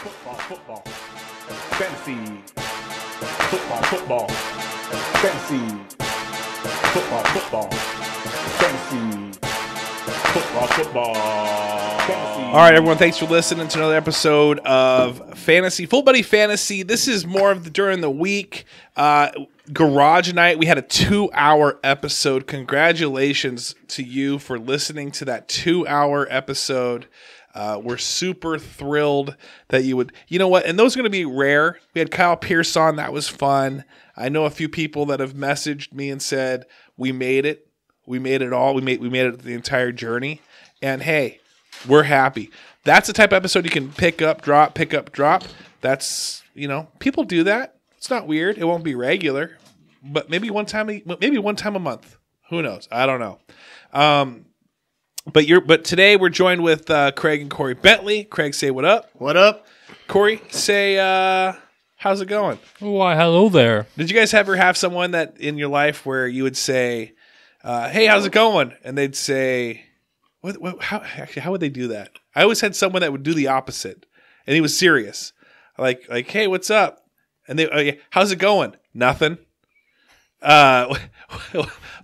Football. Fantasy. Football. Fantasy. Football. Fantasy. Football. Fantasy. All right, everyone. Thanks for listening to another episode of Fullbuddy Fantasy. This is more of during the week. Garage night. We had a 2-hour episode. Congratulations to you for listening to that 2-hour episode. We're super thrilled that you would, you know what? And those are going to be rare. We had Kyle Pierce on. That was fun. I know a few people that have messaged me and said, we made it. We made it all. We made it the entire journey. And hey, we're happy. That's the type of episode you can pick up, drop. That's, people do that. It's not weird. It won't be regular, but maybe one time a month. Who knows? I don't know. But today we're joined with Craig and Corey Bentley. Craig, say what up. What up? Corey, say how's it going? Why, hello there. Did you guys ever have someone that in your life where you would say, hey, how's it going? And they'd say, how would they do that? I always had someone that would do the opposite, and he was serious. Like, hey, what's up? And they, how's it going? Nothing. What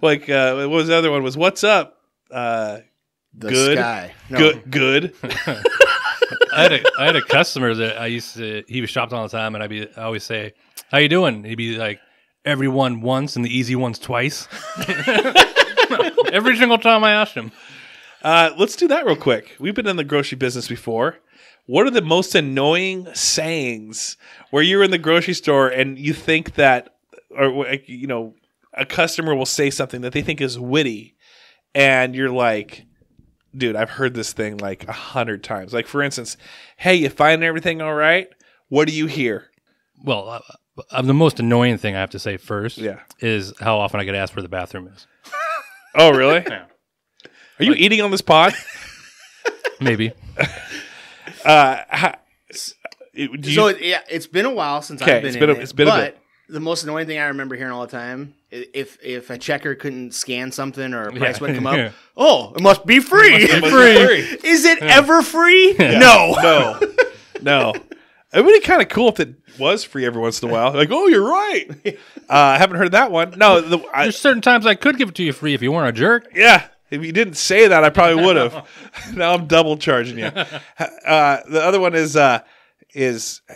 was the other one? Was what's up? The good. Sky. No. Good. I had a customer that he was shopping all the time, and I always say, "How you doing?" He'd be like, "Everyone once, and the easy ones twice." Every single time I asked him. Let's do that real quick. We've been in the grocery business before. What are the most annoying sayings where you're in the grocery store and you think that, or a customer will say something that they think is witty, and you're like, dude, I've heard this thing like 100 times. Like, for instance, hey, you finding everything all right? What do you hear? Well, the most annoying thing I have to say first Yeah. is how often I get asked where the bathroom is. Oh, really? Yeah. Are you eating on this pod? Maybe. It's been a while since I've been in it. But the most annoying thing I remember hearing all the time, if a checker couldn't scan something or a price would come up, oh, it must be free. Is it ever free? Yeah. No. It would be kind of cool if it was free every once in a while. Like, oh, you're right. I haven't heard that one. No, there's certain times I could give it to you free if you weren't a jerk. Yeah. If you didn't say that, I probably would have. Now I'm double charging you. The other one is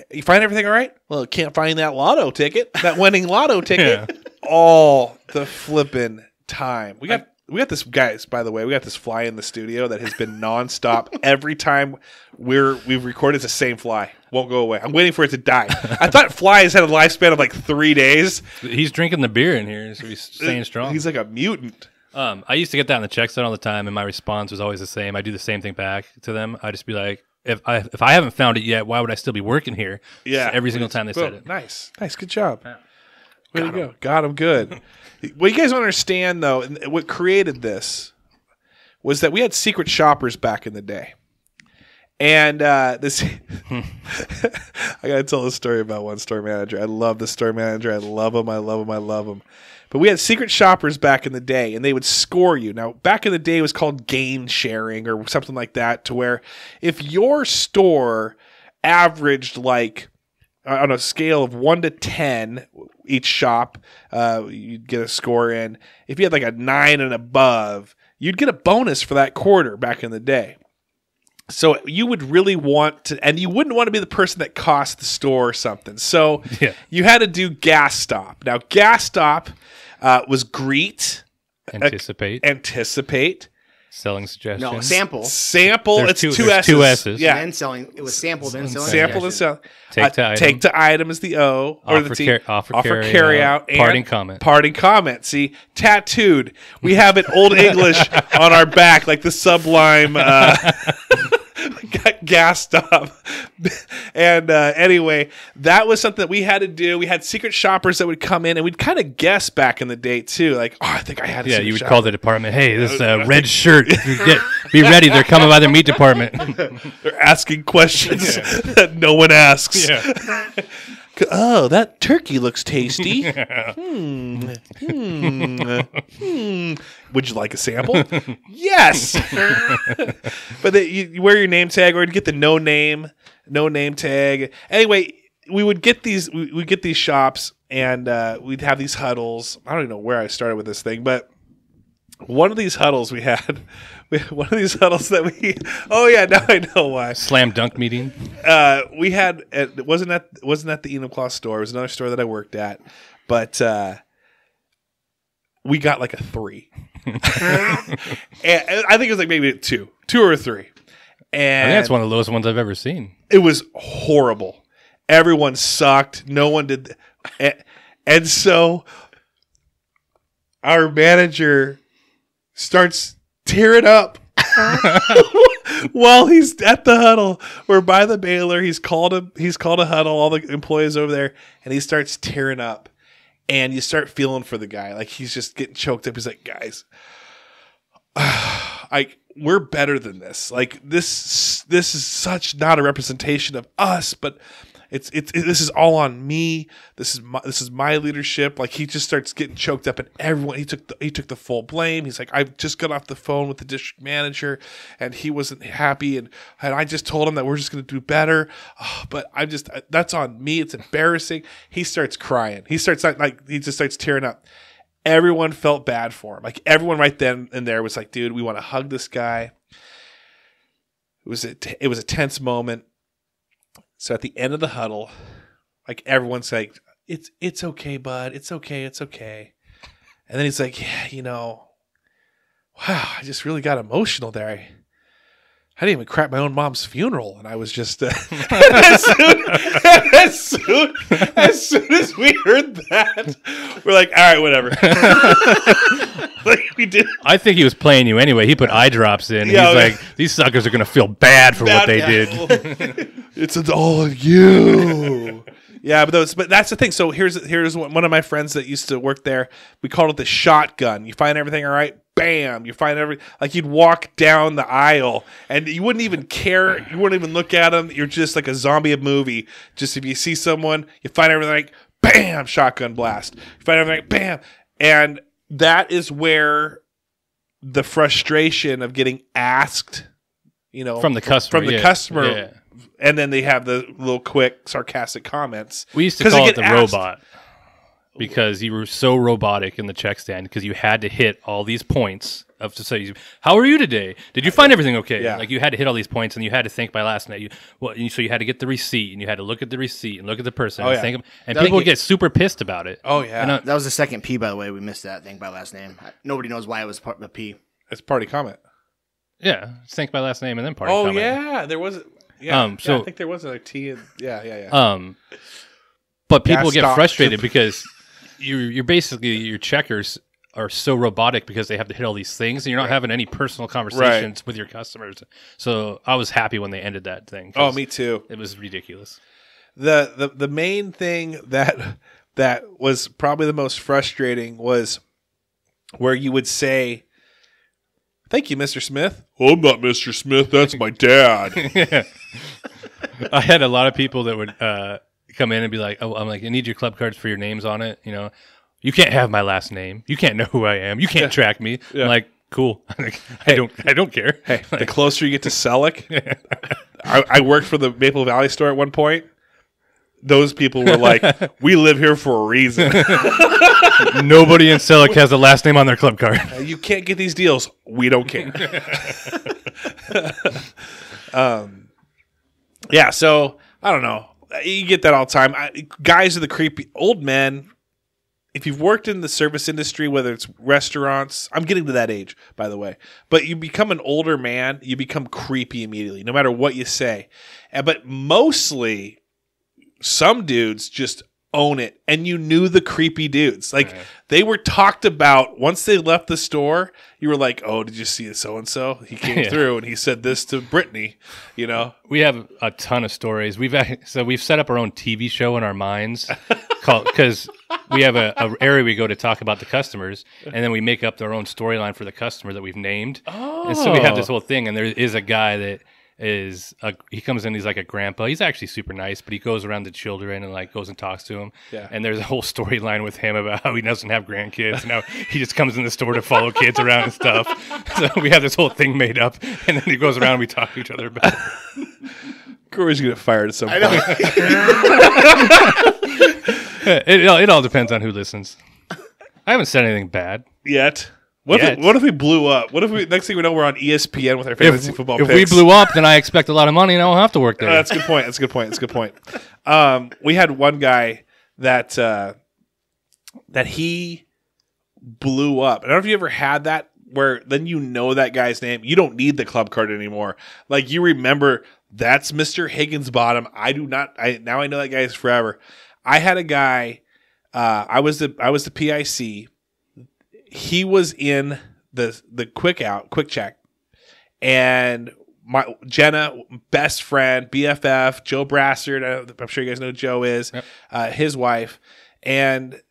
you find everything all right? Well, can't find that lotto ticket, that winning lotto ticket. Yeah. All the flipping time. We got this, guys, by the way, we got this fly in the studio that has been nonstop. Every time we've recorded, it's the same fly. Won't go away. I'm waiting for it to die. I thought flies had a lifespan of like 3 days. He's drinking the beer in here, so he's staying strong. He's like a mutant. I used to get that in the check zone all the time, and my response was always the same. I do the same thing back to them. I just be like, if I haven't found it yet, why would I still be working here? Yeah, every single time they said it. Nice, good job. Yeah. Way to go, got him good. What you guys don't understand though, and what created this was that we had secret shoppers back in the day, and this. I gotta tell a story about one store manager. I love the store manager. I love him. But we had secret shoppers back in the day, and they would score you. Now, back in the day, it was called gain sharing or something like that, to where if your store averaged like on a scale of 1 to 10, each shop, you'd get a score in. If you had like a 9 and above, you'd get a bonus for that quarter back in the day. So you would really want to, and you wouldn't want to be the person that cost the store something. So you had to do gas stop. Now, gas stop was greet, anticipate, selling suggestions. No, sample. It's two S's. Two S's. Yeah. And then selling. It was sample, then selling. Sample, then selling. Take to item. Take to item is the O. Or offer, the T. Offer carry out. Parting comment. Parting comment. See, tattooed. We have it Old English on our back, like the Sublime gas stop. And anyway, that was something that we had to do. We had secret shoppers that would come in, and we'd kind of guess back in the day too, like, oh, I think I had a secret you would shopper. call the department, hey, this red shirt, be ready, they're coming by the meat department. They're asking questions that no one asks. Oh, that turkey looks tasty. Would you like a sample? Yes. But you wear your name tag, or you'd get the no name tag. Anyway, we would get these. We get these shops, and we'd have these huddles. I don't even know where I started with this thing, but one of these huddles we had. One of these huddles that we. Oh yeah, now I know why. Slam dunk meeting. We had. It wasn't at the Enum Claw store. It was another store that I worked at, but we got like a 3. And I think it was like maybe 2 or a 3. And I think that's one of the lowest ones I've ever seen. It was horrible. Everyone sucked. No one did. And so our manager starts tearing up while he's at the huddle. We're by the baler. He's called a huddle. All the employees over there, and he starts tearing up. And you start feeling for the guy, like he's just getting choked up. He's like, guys, like we're better than this. Like this is such not a representation of us, but it's this is all on me. This is my leadership. Like he just starts getting choked up, and everyone he took the full blame. He's like, I just got off the phone with the district manager, and he wasn't happy, and I just told him that we're just going to do better. Oh, but that's on me. It's embarrassing. He starts crying. He just starts tearing up. Everyone felt bad for him. Like everyone right then and there was like, dude, we want to hug this guy. It was a tense moment. So at the end of the huddle, like everyone's like, it's okay, bud. It's okay. It's okay. And then he's like, yeah, wow, I just really got emotional there. I didn't even crap my own mom's funeral. And I was just, as soon as we heard that, we're like, all right, whatever. Like we did. I think he was playing you anyway. He put eye drops in. Yeah, he's like, these suckers are going to feel bad for what they did. It's all of you. Yeah, but that's the thing. So here's one of my friends that used to work there. We called it the shotgun. You find everything all right? Bam! You find like you'd walk down the aisle and you wouldn't even care. You wouldn't even look at them. You're just like a zombie movie. Just if you see someone, you find everything like bam, shotgun blast. You find everything like bam, and that is where the frustration of getting asked, from the customer. Yeah. And then they have the little quick sarcastic comments. We used to call it the robot because you were so robotic in the check stand because you had to hit all these points of to say, how are you today? Did you find everything okay? Yeah. Like you had to hit all these points and you had to think by last night. So you had to get the receipt and you had to look at the receipt and look at the person and people would get super pissed about it. Oh yeah, that was the second P, by the way. We missed that think by last name. Nobody knows why it was part of the P. It's party comment. Yeah, think by last name and then party comment. Oh yeah, there was. Yeah, I think there was another T. But people get frustrated because you're basically your checkers are so robotic because they have to hit all these things, and you're not having any personal conversations with your customers. So I was happy when they ended that thing. Oh, me too. It was ridiculous. The main thing that was probably the most frustrating was where you would say, "Thank you, Mr. Smith." "Oh, I'm not Mr. Smith. That's my dad." Yeah. I had a lot of people that would come in and be like, "Oh, I'm like, I need your club cards for your names on it. You can't have my last name. You can't know who I am. You can't track me." Yeah. I'm like, cool. I don't care. Hey, the closer you get to Selleck, I worked for the Maple Valley store at one point. Those people were like, "We live here for a reason." Nobody in Selleck has a last name on their club card. You can't get these deals. We don't care. Yeah, so I don't know. You get that all the time. Guys are the creepy old men. If you've worked in the service industry, whether it's restaurants, I'm getting to that age, by the way, but you become an older man, you become creepy immediately, no matter what you say. But mostly, some dudes just own it, and you knew the creepy dudes. Like they were talked about once they left the store. You were like, "Oh, did you see so and so? He came through and he said this to Brittany." We have a ton of stories. We've set up our own TV show in our minds because we have a area we go to talk about the customers, and then we make up our own storyline for the customer that we've named. Oh. And so we have this whole thing, and there is a guy that he comes in, he's like a grandpa. He's actually super nice, but he goes around to children and like goes and talks to them. Yeah. And there's a whole storyline with him about how he doesn't have grandkids and how he just comes in the store to follow kids around and stuff. So we have this whole thing made up, and then he goes around and we talk to each other about it. Corey's gonna get fired at some point. It all depends on who listens. I haven't said anything bad yet. What if we blew up? What if next thing we know we're on ESPN with our fantasy football picks? If we blew up, then I expect a lot of money and I won't have to work there. That's a good point. That's a good point. We had one guy that he blew up. I don't know if you ever had that where then you know that guy's name. You don't need the club card anymore. Like you remember that's Mr. Higginsbottom. I do not. Now I know that guy's forever. I had a guy. I was the PIC. He was in the quick check, and Jenna, best friend, BFF, Joe Brassard. I'm sure you guys know who Joe is. Yep. His wife, and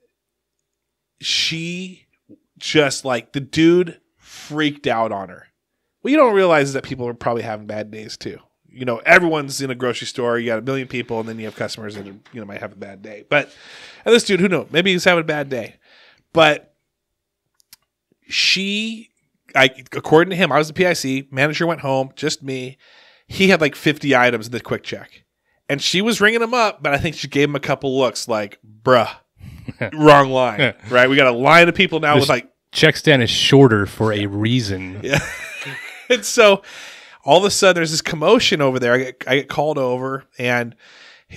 she just like the dude freaked out on her. What you don't realize is that people are probably having bad days too. You know, everyone's in a grocery store. You got a million people, and then you have customers that might have a bad day. And this dude, who knows? Maybe he's having a bad day, but. According to him, I was the PIC. Manager went home, just me. He had like 50 items in the quick check. And she was ringing him up, but I think she gave him a couple looks like, bruh, wrong line, right? We got a line of people now with like... Check stand is shorter for a reason. Yeah. And so all of a sudden there's this commotion over there. I get called over and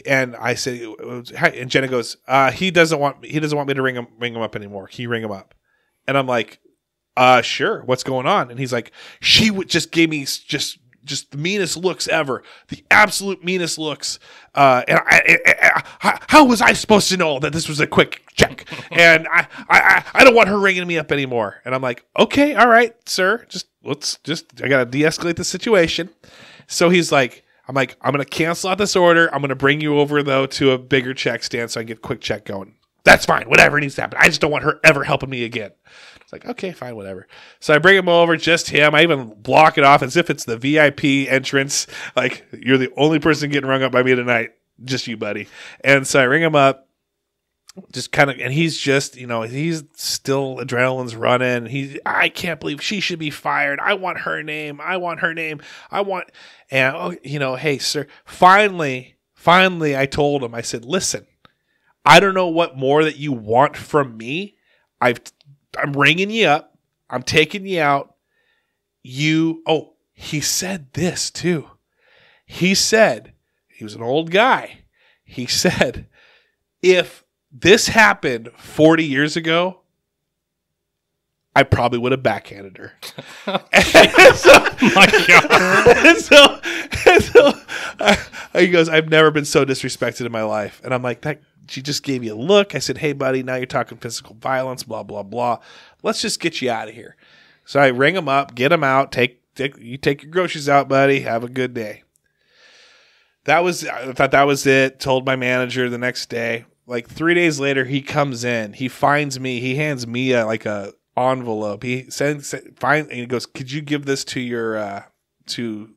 I said, and Jenna goes, he doesn't want me to ring him up anymore. Can you ring him up? And I'm like, sure. What's going on? And he's like, she just gave me just the meanest looks ever, the absolute meanest looks. And how was I supposed to know that this was a quick check? And I don't want her ringing me up anymore. And I'm like, okay, all right, sir. I gotta de-escalate the situation. So he's like, I'm going to cancel out this order. I'm going to bring you over though to a bigger check stand so I can get a quick check going. That's fine. Whatever needs to happen. I just don't want her ever helping me again. It's like, okay, fine, whatever. So I bring him over, just him. I even block it off as if it's the VIP entrance. Like, you're the only person getting rung up by me tonight. Just you, buddy. And so I ring him up, just kind of, and he's just, he's still, adrenaline's running. I can't believe she should be fired. I want her name. Hey, sir. Finally, I told him, I said, listen, I don't know what more that you want from me. I'm ringing you up. I'm taking you out. He said this too. He said, he was an old guy. He said, if this happened 40 years ago, I probably would have backhanded her. My God. He goes, I've never been so disrespected in my life. And I'm like, she just gave you a look. I said, hey, buddy, now you're talking physical violence, blah, blah, blah. Let's just get you out of here. So I ring him up, get him out, you take your groceries out, buddy. Have a good day. I thought that was it. Told my manager the next day. Like 3 days later, he comes in. He finds me. He hands me a envelope. He and he goes, could you give this to to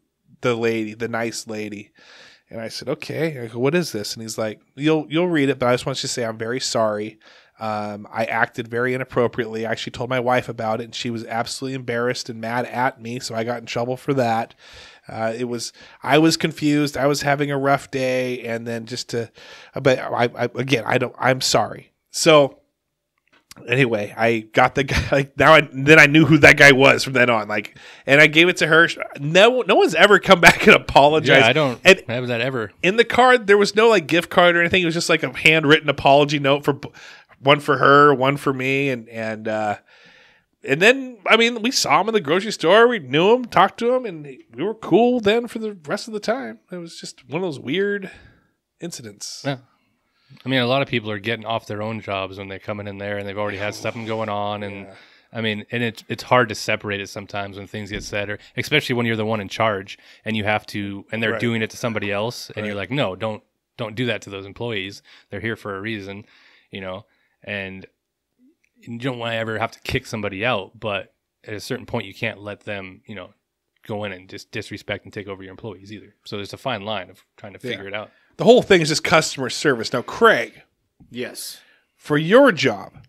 the lady, the nice lady? And I said, okay. I go, what is this? And he's like, you'll read it, but I just want you to say I'm very sorry. I acted very inappropriately. I actually told my wife about it, and she was absolutely embarrassed and mad at me, so I got in trouble for that. I was confused. I was having a rough day, and then I'm sorry. So anyway, I got the guy. Then I knew who that guy was from then on. And I gave it to her. No one's ever come back and apologized. Yeah, I don't have that ever. In the card, there was no gift card or anything. It was just like a handwritten apology note for one for her, one for me, and then we saw him in the grocery store. We knew him, talked to him, and we were cool then for the rest of the time. It was just one of those weird incidents. Yeah. A lot of people are getting off their own jobs when they're coming in there and they've already had stuff going on. And and it's hard to separate it sometimes when things get said, or especially when you're the one in charge and you have to, and they're doing it to somebody else. And you're like, no, don't do that to those employees. They're here for a reason, and you don't want to ever have to kick somebody out. But at a certain point, you can't let them, go in and just disrespect and take over your employees either. So there's a fine line of trying to figure it out. The whole thing is just customer service. Now, Craig. Yes. For your job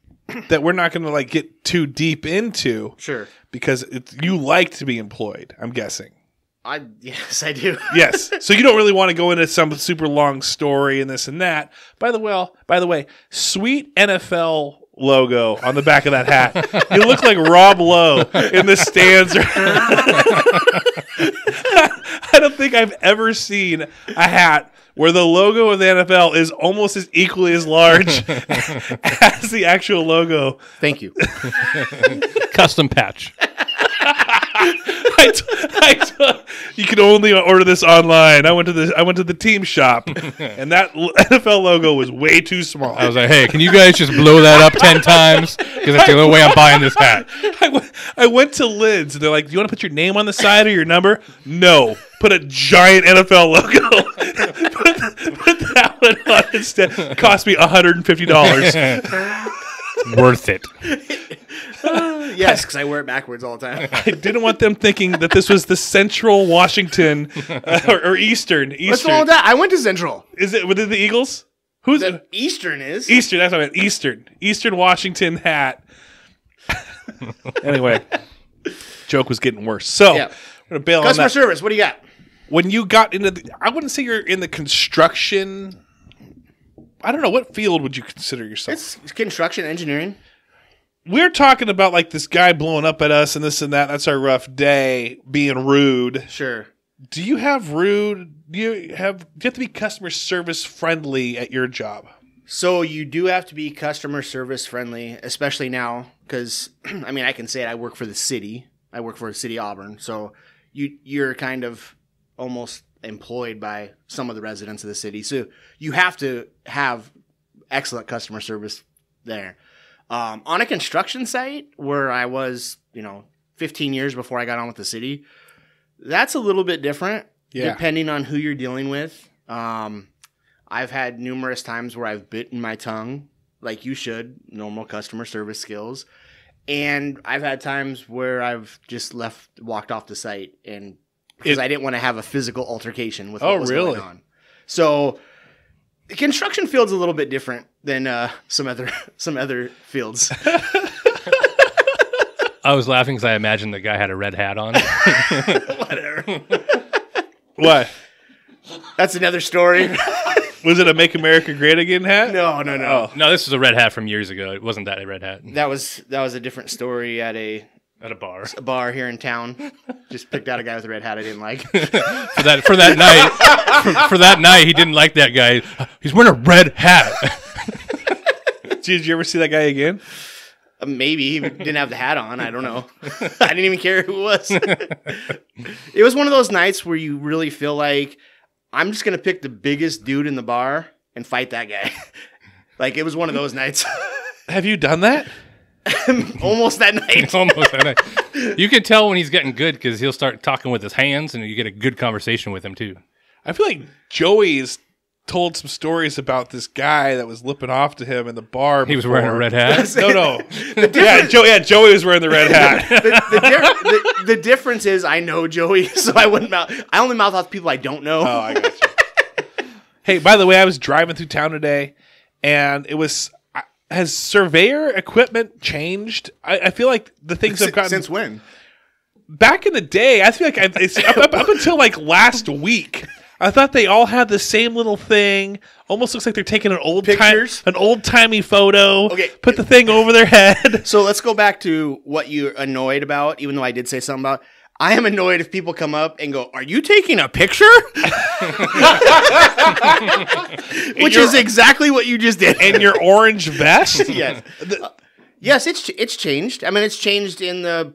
that we're not going to like get too deep into. Sure. Because you like to be employed, I'm guessing. Yes, I do. Yes. So you don't really want to go into some super long story and this and that. By the way, sweet NFL logo on the back of that hat. You look like Rob Lowe in the stands. I don't think I've ever seen a hat where the logo of the NFL is almost as equally as large as the actual logo. Thank you. Custom patch. You can only order this online. I went to the team shop, and that NFL logo was way too small. I was like, "Hey, can you guys just blow that up 10 times? Because that's the only way I'm buying this hat." I went to Lids, and they're like, "Do you want to put your name on the side or your number?" No, put a giant NFL logo. put that one on instead. It cost me $150. Worth it. Yes, because I wear it backwards all the time. I didn't want them thinking that this was the Central Washington or Eastern. What's wrong with that? I went to Central. Is it within the Eagles? Who's it? Eastern is. Eastern, that's what I meant. Eastern Washington hat. Anyway, joke was getting worse. So, yeah. I'm going to bail on that. Customer service, what do you got? When you got into I wouldn't say you're in the construction. I don't know. What field would you consider yourself? It's construction engineering. We're talking about like this guy blowing up at us and this and that. That's our rough day, being rude. Sure. Do you have rude? Do you have to be customer service friendly at your job? So you do have to be customer service friendly, especially now, because I mean I can say it. I work for the city. I work for the city of Auburn, so you're kind of almost employed by some of the residents of the city. So you have to have excellent customer service there. On a construction site where I was, 15 years before I got on with the city, that's a little bit different depending on who you're dealing with. I've had numerous times where I've bitten my tongue, like you should, normal customer service skills. And I've had times where I've just walked off the site because I didn't want to have a physical altercation with what was going on. So the construction field's a little bit different than some other fields. I was laughing because I imagined the guy had a red hat on. Whatever. What? That's another story. Was it a Make America Great Again hat? No. Oh. No, this was a red hat from years ago. It wasn't that a red hat. That was a different story at a bar. A bar here in town. Just picked out a guy with a red hat I didn't like. for that night, he didn't like that guy. He's wearing a red hat. Did you ever see that guy again? Maybe he didn't have the hat on. I don't know. I didn't even care who it was. It was one of those nights where you really feel like I'm just going to pick the biggest dude in the bar and fight that guy. Like, it was one of those nights. Have you done that? Almost that night. Almost that night. You can tell when he's getting good because he'll start talking with his hands and you get a good conversation with him, too. I feel like Joey's told some stories about this guy that was lipping off to him in the bar. He was wearing a red hat? No. Joey was wearing the red hat. The difference is I know Joey, so I only mouth off people I don't know. Oh, I got you. Hey, by the way, I was driving through town today, and it was... Has surveyor equipment changed? I feel like the things have gotten... Since when? Back in the day, I feel like up until like last week, I thought they all had the same little thing. Almost looks like they're taking an old-timey photo. Okay. Put the thing over their head. So let's go back to what you're annoyed about, even though I did say something about... I am annoyed if people come up and go, "Are you taking a picture?" Which is exactly what you just did. In your orange vest? Yes. Yes, it's changed. I mean, it's changed in the,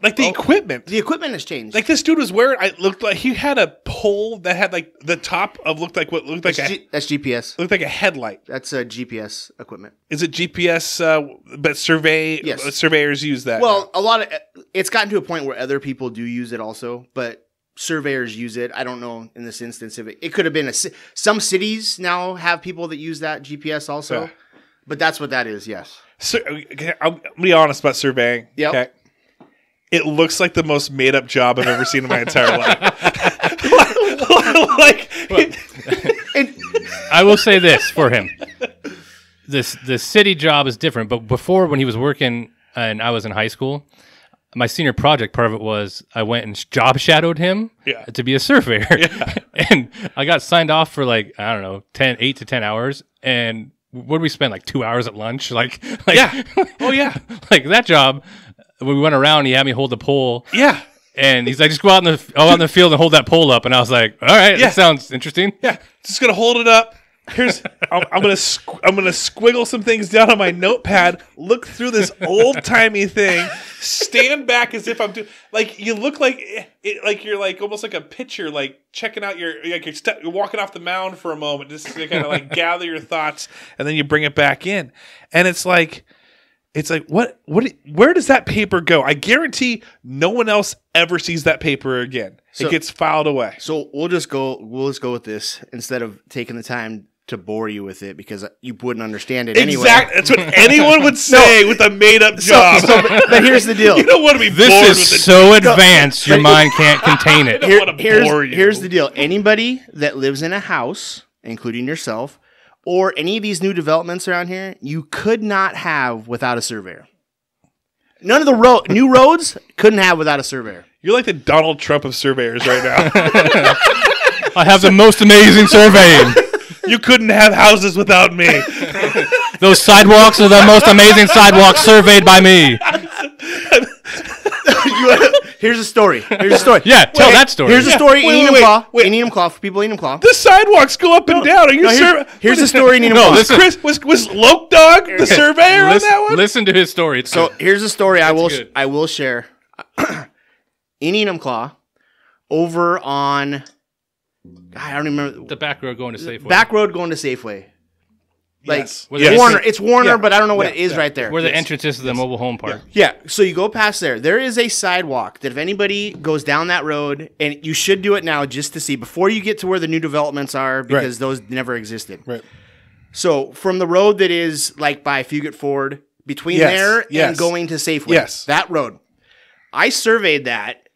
like the equipment. The equipment has changed. Like this dude was wearing, looked like he had a pole that had like the top of that's GPS. Looked like a headlight. That's a GPS equipment. Is it GPS? But surveyors use that. Well, it's gotten to a point where other people do use it also, but surveyors use it. I don't know in this instance if it could have been some cities now have people that use that GPS also, but that's what that is. Yes. So, I'm gonna be honest about surveying. Yeah. Okay. it looks like the most made up job I've ever seen in my entire life. I will say this for him. The city job is different, but before, when he was working and I was in high school, my senior project, part of it was I went and job shadowed him to be a surveyor. Yeah. And I got signed off for 8 to 10 hours. And what did we spend? 2 hours at lunch? Yeah. Oh, yeah. That job, when we went around, he had me hold the pole. Yeah. And he's like, just go out in the field and hold that pole up. And I was like, all right, that sounds interesting. Yeah. Just going to hold it up. I'm gonna squiggle some things down on my notepad. Look through this old timey thing. Stand back as if I'm doing. You look like you're almost like a pitcher, checking out you're walking off the mound for a moment, just to kind of gather your thoughts, and then you bring it back in. And it's like what? Where does that paper go? I guarantee no one else ever sees that paper again. So, it gets filed away. So we'll just go with this instead of taking the time to bore you with it, because you wouldn't understand it anyway. Exactly. That's what anyone would say with a made-up job. But here's the deal. You don't want to be bored with it. This is so advanced, your mind can't contain it. I don't want to bore you. Here's the deal. Anybody that lives in a house, including yourself, or any of these new developments around here, you could not have without a surveyor. None of the new roads couldn't have without a surveyor. You're like the Donald Trump of surveyors right now. I have the most amazing surveying. You couldn't have houses without me. Those sidewalks are the most amazing sidewalks surveyed by me. Here's a story. Yeah, tell that story. Here's a story in Needham Claw. In Needham Claw, for people in Needham Claw. The sidewalks go up and down. Are you here's a story in Needham Claw. Was Loke Dog the surveyor on that one? Listen to his story. Here's a story I will share. In Needham Claw, over on... I don't remember. The back road going to Safeway. Back road going to Safeway. Yes. Warner. It's Warner, but I don't know what it is right there. Where the entrance is to the mobile home park. Yeah. So you go past there. There is a sidewalk that if anybody goes down that road, and you should do it now just to see, before you get to where the new developments are, because those never existed. Right. So from the road that is by Fugate Ford, between there and going to Safeway, that road. I surveyed that,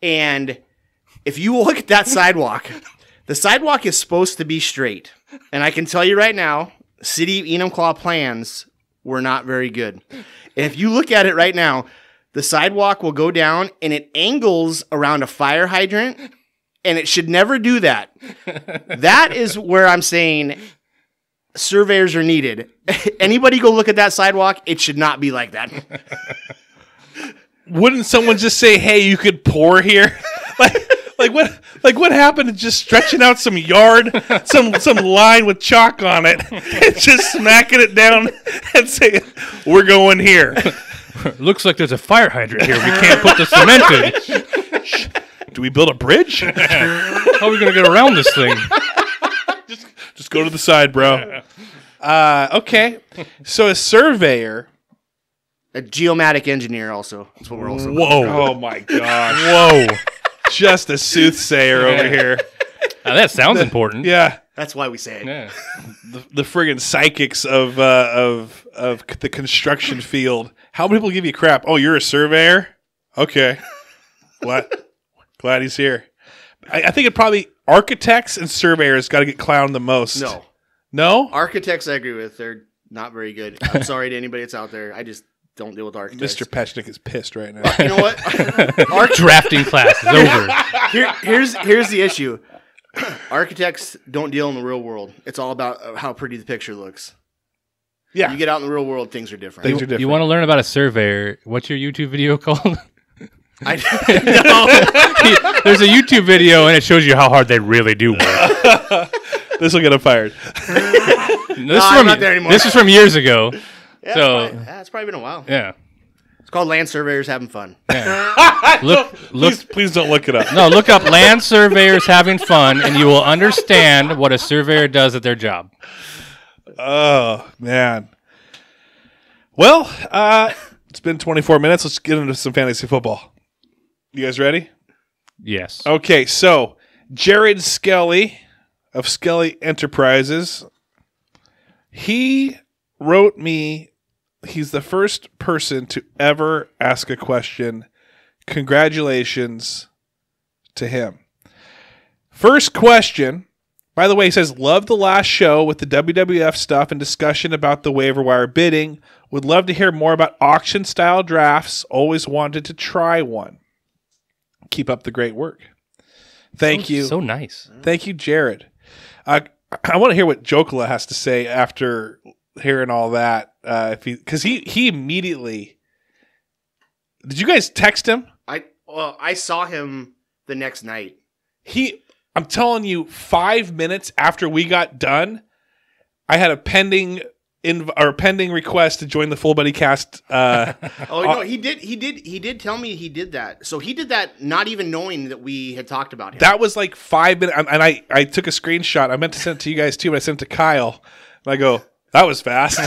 and if you look at that sidewalk, the sidewalk is supposed to be straight. And I can tell you right now, City of Enumclaw plans were not very good. And if you look at it right now, the sidewalk will go down and it angles around a fire hydrant, and it should never do that. That is where I'm saying surveyors are needed. Anybody go look at that sidewalk, it should not be like that. Wouldn't someone just say, "Hey, you could pour here"? What happened to just stretching out some yard, some line with chalk on it, and just smacking it down and saying, "We're going here." Looks like there's a fire hydrant here. We can't put the cement in. Do we build a bridge? How are we going to get around this thing? Just go to the side, bro. Okay. So a surveyor. A geomatic engineer also. That's what we're also. Whoa. Oh, my gosh. Whoa. Just a soothsayer over here. That sounds important. Yeah. That's why we say it. Yeah. The friggin' psychics of the construction field. How many people give you crap? Oh, you're a surveyor? Okay. Glad he's here. I think it probably architects and surveyors got to get clowned the most. No? Architects I agree with. They're not very good. I'm sorry to anybody that's out there. I just don't deal with architects. Mr. Pechnick is pissed right now. You know what? Our drafting class is over. Here's the issue. Architects don't deal in the real world. It's all about how pretty the picture looks. Yeah. You get out in the real world, things are different. You want to learn about a surveyor? What's your YouTube video called? No. There's a YouTube video, and it shows you how hard they really do work. This will get him fired. I'm not there anymore. This is from years ago. Yeah, it's probably been a while. Yeah. It's called Land Surveyors Having Fun. Yeah. Please don't look it up. No, look up Land Surveyors Having Fun, and you will understand what a surveyor does at their job. Oh, man. Well, it's been 24 minutes. Let's get into some fantasy football. You guys ready? Yes. Okay, so Jared Skelly of Skelly Enterprises, he wrote me. He's the first person to ever ask a question Congratulations to him. First question. By the way, he says, love the last show with the WWF stuff and discussion about the waiver wire bidding. Would love to hear more about auction-style drafts. Always wanted to try one. Keep up the great work. Thank you. So nice. Thank you, Jared. I want to hear what Jokala has to say after hearing all that. Because he immediately... Did you guys text him? I saw him the next night. I'm telling you, 5 minutes after we got done, I had a pending request to join the Fullbuddy cast. No, he did tell me he did that. So he did that not even knowing that we had talked about him. That was like 5 minutes, and I took a screenshot. I meant to send it to you guys too, but I sent it to Kyle. And I go, that was fast.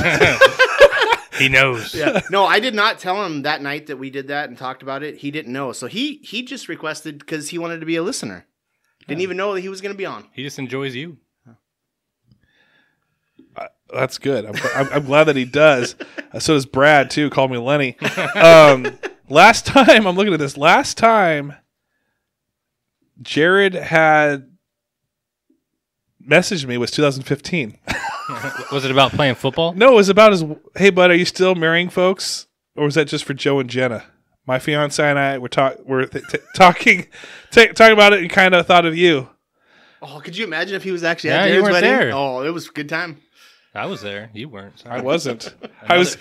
He knows. Yeah. No, I did not tell him that night that we did that and talked about it. He didn't know. So he just requested because he wanted to be a listener. Didn't even know that he was going to be on. He just enjoys you. That's good. I'm glad that he does. So does Brad, too. Called me Lenny. Last time, I'm looking at this. Last time, Jared had messaged me was 2015. Was it about playing football? No, it was about his, hey, bud, are you still marrying folks? Or was that just for Joe and Jenna? My fiance and I were talking about it and kind of thought of you. Oh, could you imagine if he was actually at Jared's you weren't wedding? there. Oh, it was a good time. I was there. You weren't. Sorry. I wasn't.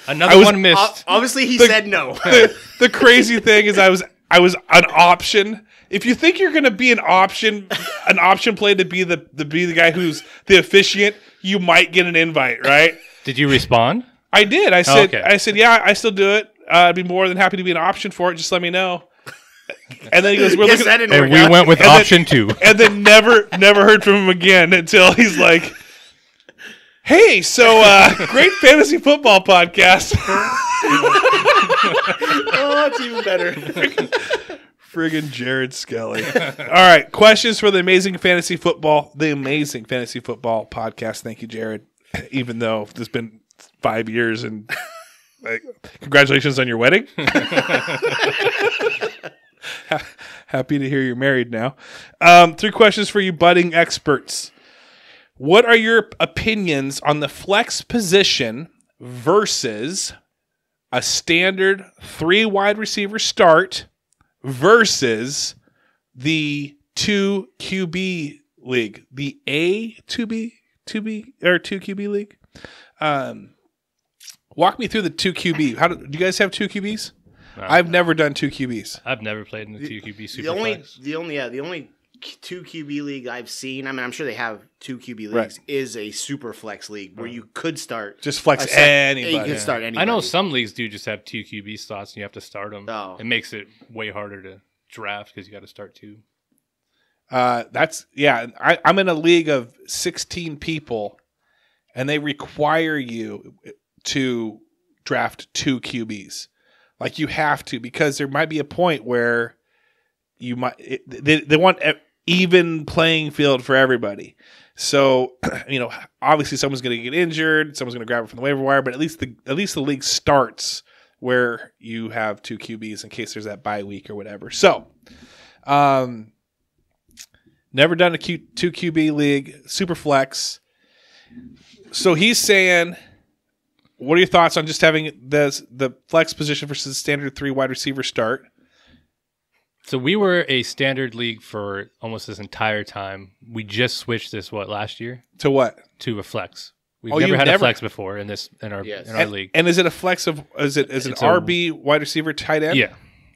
Another one missed. Obviously, he said no. The crazy thing is I was an option. If you think you're going to be an option play to be the guy who's the officiant, you might get an invite, right? Did you respond? I did. I said, okay. Yeah, I still do it. I'd be more than happy to be an option for it. Just let me know. And then he goes, "We're looking." And we went with option 2. And then never heard from him again until he's like, "Hey, so great fantasy football podcast." Oh, it's even better. Friggin' Jared Skelly. All right, questions for the Amazing Fantasy Football podcast. Thank you, Jared. Even though it's been 5 years and congratulations on your wedding. Happy to hear you're married now. 3 questions for you budding experts. What are your opinions on the flex position versus a standard 3 wide receiver start versus the 2 QB league, the A2B or 2 QB league? Walk me through the 2 QB. Do you guys have 2 QBs? No, I've never done 2 QBs. I've never played in the 2 QB Superflex. The only 2 QB league I've seen, I mean, I'm sure they have 2 QB leagues, is a Superflex league where you could start. Just flex anybody. You could start anybody. I know some leagues do just have 2 QB slots and you have to start them. Oh. It makes it way harder to draft because you got to start 2. I'm in a league of 16 people and they require you to draft 2 QBs. Like you have to, because there might be a point where you might they want even playing field for everybody. So, obviously someone's going to get injured, someone's going to grab it from the waiver wire, but at least the league starts where you have 2 QBs in case there's that bye week or whatever. So, never done a 2 QB league, super flex. So he's saying, what are your thoughts on just having the flex position versus the standard 3 wide receiver start? So we were a standard league for almost this entire time. We just switched this last year to what? To a flex. We've never had a flex before in our league. And is it a flex of is an RB wide receiver tight end? Yeah.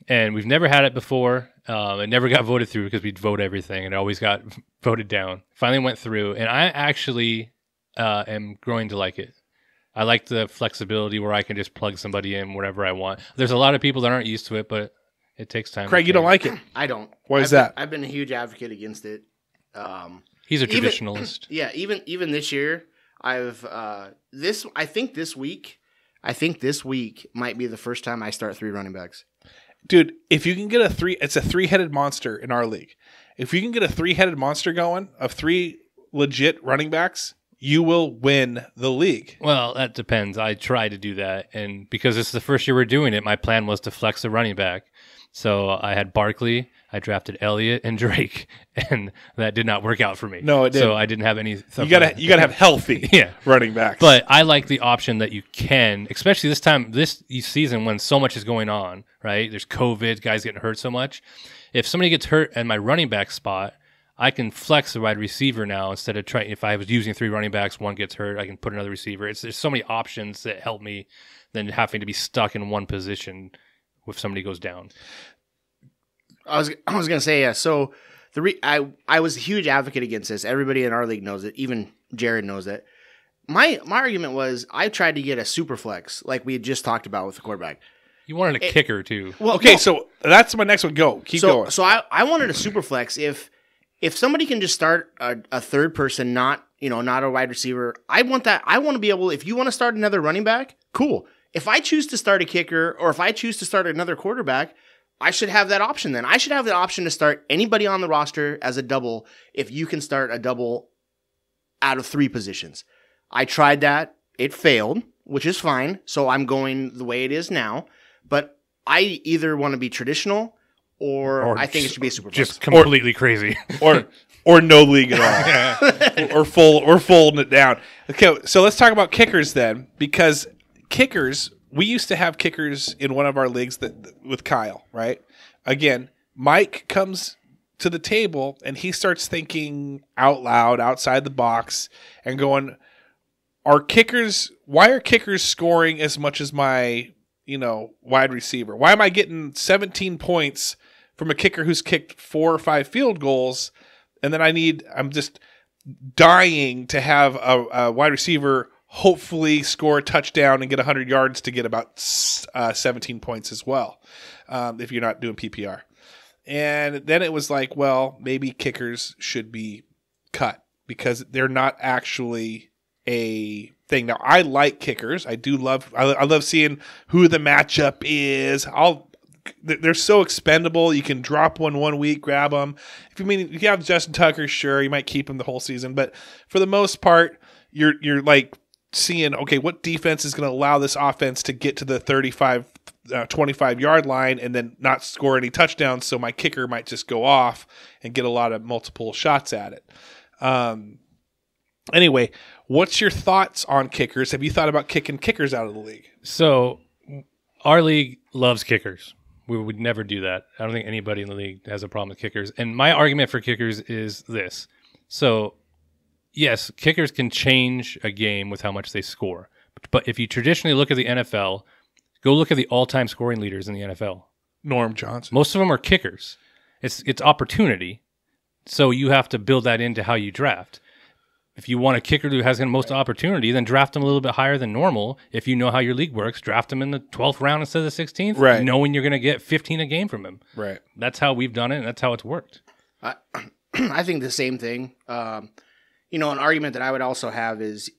And we've never had it before. It never got voted through because we'd vote everything and it always got voted down. Finally went through, and I actually am growing to like it. I like the flexibility where I can just plug somebody in wherever I want. There's a lot of people that aren't used to it, but it takes time. Craig, you don't like it? I don't. Why is that? I've been a huge advocate against it. He's a traditionalist. Even this year, I think this week might be the first time I start 3 running backs. Dude, if you can get it's a 3-headed monster in our league. If you can get a 3-headed monster going of 3 legit running backs, you will win the league. Well, that depends. I try to do that, and because this is the first year we're doing it, my plan was to flex a running back. So I had Barkley, I drafted Elliott and Drake, and that did not work out for me. No, it didn't. So I didn't have any. You gotta have healthy running backs. But I like the option that you can, especially this season when so much is going on, right? There's COVID, guys getting hurt so much. If somebody gets hurt in my running back spot, I can flex the wide receiver now instead of trying. If I was using 3 running backs, one gets hurt, I can put another receiver. There's so many options that help me than having to be stuck in one position if somebody goes down. I was gonna say, yeah. So I was a huge advocate against this. Everybody in our league knows it. Even Jared knows it. My argument was I tried to get a super flex like we had just talked about with the quarterback. You wanted a kicker too. Well, okay, so that's my next one. Keep going. So I wanted a super flex if somebody can just start a third person, not a wide receiver. I want that. I want to be able. If you want to start another running back, cool. If I choose to start a kicker or if I choose to start another quarterback, I should have that option then. I should have the option to start anybody on the roster as a double if you can start a double out of 3 positions. I tried that. It failed, which is fine. So I'm going the way it is now. But I either want to be traditional or I think it should be a super just completely crazy. Or no league at all. or folding it down. Okay, so let's talk about kickers then, because kickers, we used to have kickers in one of our leagues with Kyle, right? Again, Mike comes to the table and he starts thinking out loud, outside the box, and going, why are kickers scoring as much as my, wide receiver? Why am I getting 17 points from a kicker who's kicked 4 or 5 field goals, and then I'm just dying to have a wide receiver hopefully score a touchdown and get 100 yards to get about 17 points as well, if you're not doing PPR. And then it was like, well, maybe kickers should be cut because they're not actually a thing. Now, I like kickers. I love seeing who the matchup is. They're so expendable. You can drop one week, grab them. If you have Justin Tucker, sure, you might keep him the whole season. But for the most part, you're like seeing, okay, what defense is going to allow this offense to get to the 35, 25-yard line and then not score any touchdowns, so my kicker might just go off and get a lot of multiple shots at it. Anyway, what's your thoughts on kickers? Have you thought about kicking kickers out of the league? So our league loves kickers. We would never do that. I don't think anybody in the league has a problem with kickers. And my argument for kickers is this. So, yes, kickers can change a game with how much they score. But if you traditionally look at the NFL, go look at the all-time scoring leaders in the NFL. Norm Johnson. Most of them are kickers. It's opportunity. So you have to build that into how you draft. If you want a kicker who has the most opportunity, then draft them a little bit higher than normal. If you know how your league works, draft them in the 12th round instead of the 16th, right, knowing you're going to get 15 a game from him. Right. That's how we've done it, and that's how it's worked. I think the same thing. An argument that I would also have is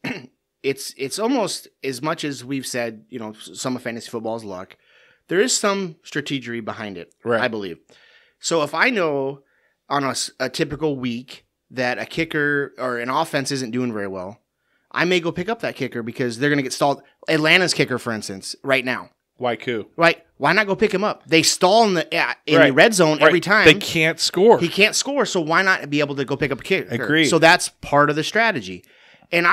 it's almost as much as we've said, some of fantasy football is luck. There is some strategy behind it, right, I believe. So if I know on a typical week that a kicker or an offense isn't doing very well, I may go pick up that kicker because they're going to get stalled. Atlanta's kicker, for instance, right now. Waiku. Right. Why not go pick him up? They stall in the red zone every time. They can't score. He can't score, so why not be able to go pick up a kicker? Agreed. So that's part of the strategy. And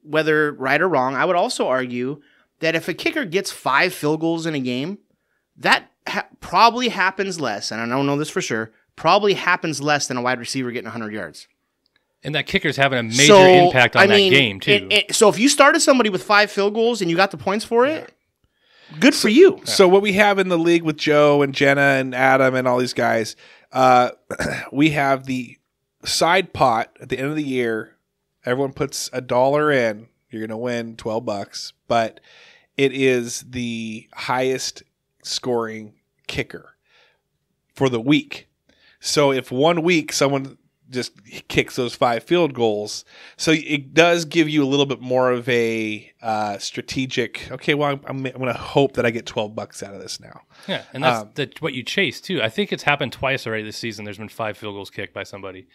whether right or wrong, I would also argue that if a kicker gets 5 field goals in a game, that probably happens less, and I don't know this for sure, probably happens less than a wide receiver getting 100 yards. And that kicker's having a major impact on that game, too. So if you started somebody with 5 field goals and you got the points for it, good for you. So what we have in the league with Joe and Jenna and Adam and all these guys, we have the side pot at the end of the year. Everyone puts $1 in. You're going to win $12, but it is the highest scoring kicker for the week. So if 1 week someone just kicks those 5 field goals, so it does give you a little bit more of a strategic, okay, well, I'm going to hope that I get $12 out of this now. Yeah, and that's what you chase, too. I think it's happened twice already this season. There's been 5 field goals kicked by somebody.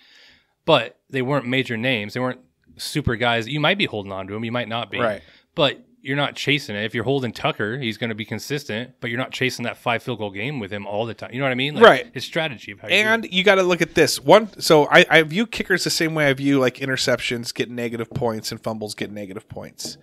But they weren't major names. They weren't super guys. You might be holding on to them. You might not be. Right. But you're not chasing it. If you're holding Tucker, he's going to be consistent, but you're not chasing that 5 field goal game with him all the time. You know what I mean? Like, right. His strategy of how you got to look at this so I view kickers the same way I view like interceptions get negative points and fumbles get negative points.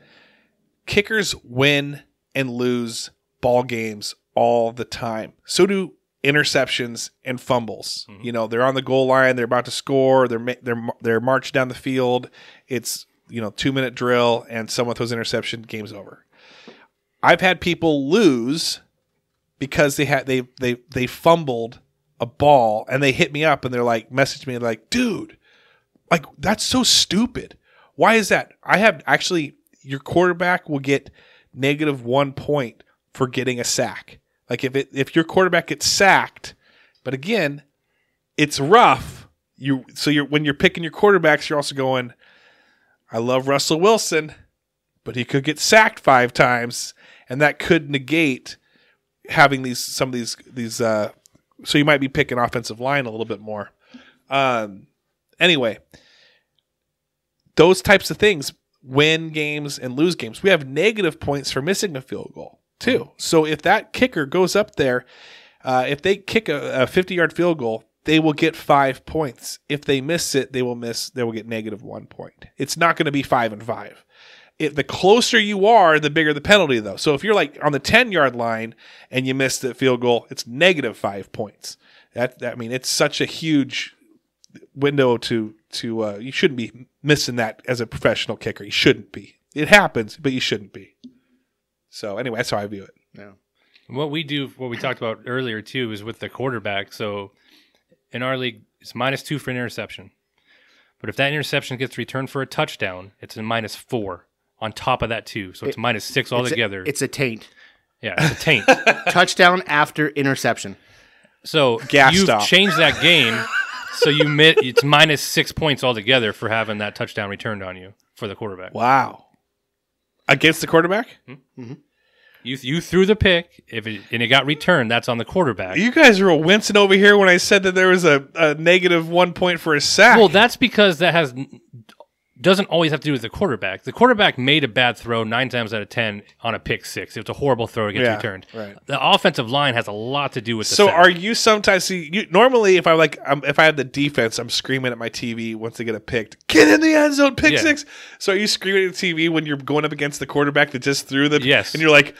Kickers win and lose ball games all the time. So do interceptions and fumbles. Mm-hmm. You know, they're on the goal line, they're about to score, they're marched down the field. It's 2-minute drill, and someone throws interception, game's over. I've had people lose because they fumbled a ball and they hit me up and they're like, message me like, dude, like that's so stupid. Why is that? I have actually, your quarterback will get -1 point for getting a sack. Like if your quarterback gets sacked, but again, it's rough. When you're picking your quarterbacks, you're also going, I love Russell Wilson, but he could get sacked 5 times, and that could negate having some of these. So you might be picking offensive line a little bit more. Anyway, those types of things win games and lose games. We have negative points for missing a field goal too. So if that kicker goes up there, if they kick a 50-yard field goal, they will get 5 points. If they miss it, they will get -1 point. It's not going to be 5 and 5. The closer you are, the bigger the penalty, though. So if you're like on the 10-yard line and you miss the field goal, it's -5 points. It's such a huge window to you shouldn't be missing that as a professional kicker. You shouldn't be. It happens, but you shouldn't be. So anyway, that's how I view it. Yeah. What we talked about earlier too, is with the quarterback. So in our league, it's -2 for an interception. But if that interception gets returned for a touchdown, it's a -4 on top of that too. So it's -6 altogether. It's a taint. Yeah, it's a taint. Touchdown after interception. So you've changed that game. So it's -6 points altogether for having that touchdown returned on you for the quarterback. Wow. Against the quarterback? Mm-hmm. You threw the pick, and it got returned. That's on the quarterback. You guys were wincing over here when I said that there was a -1 point for a sack. Well, that's because that doesn't always have to do with the quarterback. The quarterback made a bad throw 9 times out of 10 on a pick 6. It was a horrible throw. It gets returned. Right. The offensive line has a lot to do with the So sack. are you sometimes normally if I have the defense, I'm screaming at my TV once they get a pick, get in the end zone, pick 6. So are you screaming at the TV when you're going up against the quarterback that just threw the Yes. And you're like,